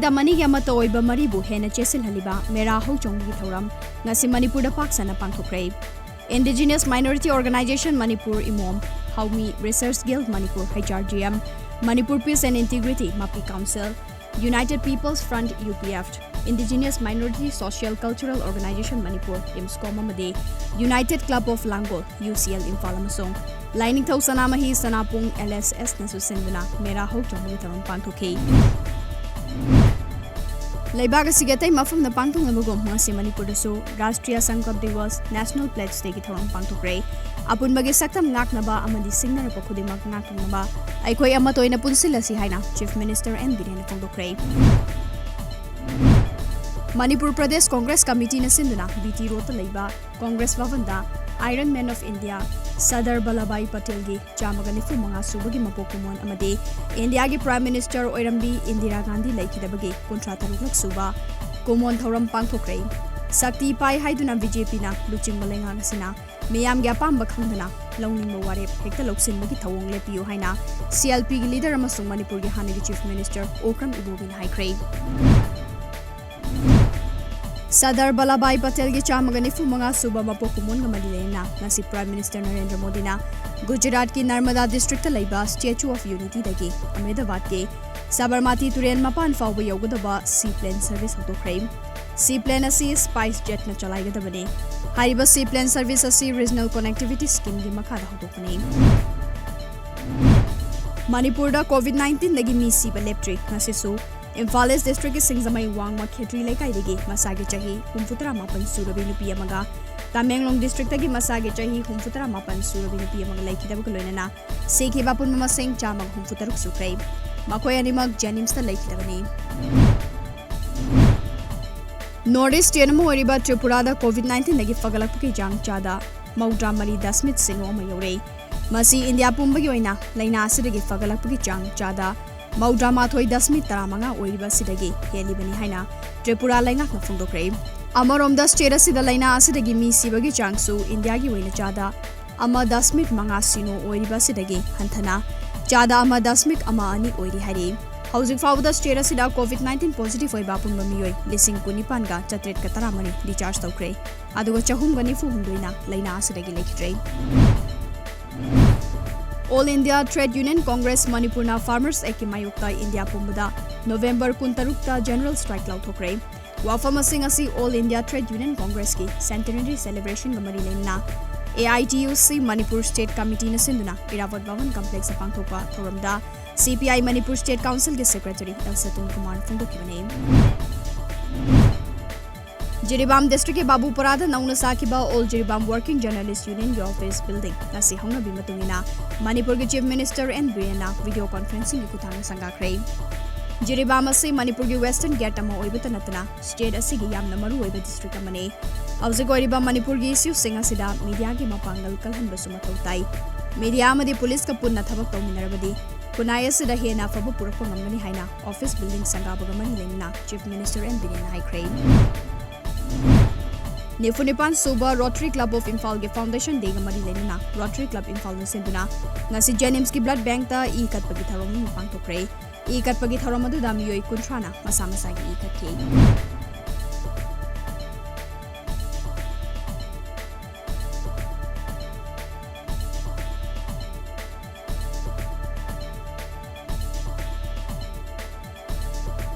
ꯃꯅꯤꯡꯗ ꯃꯅꯤꯒꯤ ꯑꯃꯠꯇ ꯑꯣꯏꯕ ꯃꯔꯤꯕꯨ ꯍꯦꯟꯅ ꯆꯦꯠꯁꯤꯜꯍꯜꯂꯤꯕ ꯃꯦꯔꯥ ꯍꯧꯆꯣꯡꯕꯒꯤ ꯊꯧꯔꯝ ꯉꯁꯤ ꯃꯅꯤꯄꯨꯔꯗ ꯄꯥꯛ ꯁꯟꯅ ꯄꯥꯡꯊꯣꯛꯈ꯭ꯔꯦ꯫ Indigenous Minority Organization Manipur IMOM, Haumi Research Guild Manipur HRGM, Manipur Peace and Integrity MAPI Council, United People's Front UPF, Indigenous Minority Social Cultural Organization Manipur IMSCOM amadi United Club of Langol UCL Imphal amasong Lainingthau Sanamahi Sanapung LSS na susinduna Mera Hauchonggi tharom pangthokhi. Leibag asigatay mafam na pangthongnabagom ngasi Manipur dasu Rashtriya Sankalp Divas National Pledge Day ki tharom pangthokre. Apun bagi saktam ngaknaba amadi singnarapa khudimak ngaktungnaba aikhoi amatoina punsilasi haina Chief Minister N Biren phongdokre. Manipur Pradesh Congress Committee na sinduna BT Road ta leiba Congress Bhavanda Iron Man of India Sardar Vallabhbhai Patel gi chamaga nifu manga subagi mapokumon amadi India gi Prime Minister Oirambi Indira Gandhi laikidabagi kontra taruk suba kumon thoram pangthokre. Sakti pai haiduna BJP na luchingba lenga ngasina miyam gi apamba khangdana longning ware hekta loksin bagi thawong lepiyo haina CLP gi leader amasung Manipur gi hanagi Chief Minister Okram Ibobin haikre. Sardar Vallabhbhai Patel gi chamaga nifu manga suba mapokumon ngamalilena ngasi Prime Minister Narendra Modi na Gujarat ki Narmada district ta leiba Statue of Unity dagi Ahmedabad ke Sabarmati Turen mapan fawba yogadaba seaplane service hotokre. Seaplane asi Spice Jet na chalaigadabani. Hariba seaplane service asi Regional Connectivity Scheme gi makhada hotokani. Manipur da COVID-19 dagi mi siba leptri ngasisu Imphal East District ki Singzamai Wangma Khetri Lekai dagi masagi chahi 64 surabi nupi amaga Tamenglong District dagi masagi chahi 64 surabi nupi amaga laikidaba loinana sekhi bapun mama sing chamag 63 sukrai makhoi animag Jennings ta laikidabani. Northeast Yenamo oriba Tripura da COVID-19 dagi fagalakpi jang chada Maudra Mari Dasmit Singh ama yore masi India pumbagi oina laina asidagi fagalakpi jang chada Maudra Mathoi Dasmit Taramanga oiriba sidagi helibani haina Tripura laingak na phongdokre. Amarom state asida laina asidagi mi sibagi changsu India gi oina chada ama Dasmit manga sino oiriba sidagi hanthana chada ama Dasmit ama ani oiri hari. Housing fawda state asida COVID-19 positive oiba punba miyoi lising kunipan ga chatret ka taramani discharge tokre. Aduga chahum gani fu hundoina laina asidagi lekhitre. All India Trade Union Congress Manipurna Farmers Eki Mayukta India Pumbuda November 16 General Strike lauthokre. Wafam asing asi All India Trade Union Congress ki Centenary Celebration gamari lenna AITUC Manipur State Committee na sinduna Irawat Bhavan Complex apangthokpa thoramda CPI Manipur State Council ki Secretary Elsatun Kumar phongdokibane. Jiribam District ke Babuparada nauna sakiba All Jiribam Working Journalist Union ki office building nasi hongna bimatungina Manipur ki Chief Minister N Birena video conferencing ki kuthang sangakre. Jiribam asi Manipur ki Western Gate ama oibata natana state asigi yamna maru oiba district amane. Hauzik oiriba Manipur ki issue sing asida media ki mapangal kalhanba su mathau tai. Media amadi police ka punna thabak tawminarabadi kunai asida hena fabu purakpa ngamgani haina office building sangabaga mari lengna Chief Minister N Birena haikre. Nifunipan Suba Rotary Club of Imphal ge Foundation Day ga mari lenna Rotary Club Imphal na sinduna ngasi Jennings ki blood bank ta e katpagi tharom pangthokre. E katpagi tharom adu da miyoi kunthana masa masa gi e katke.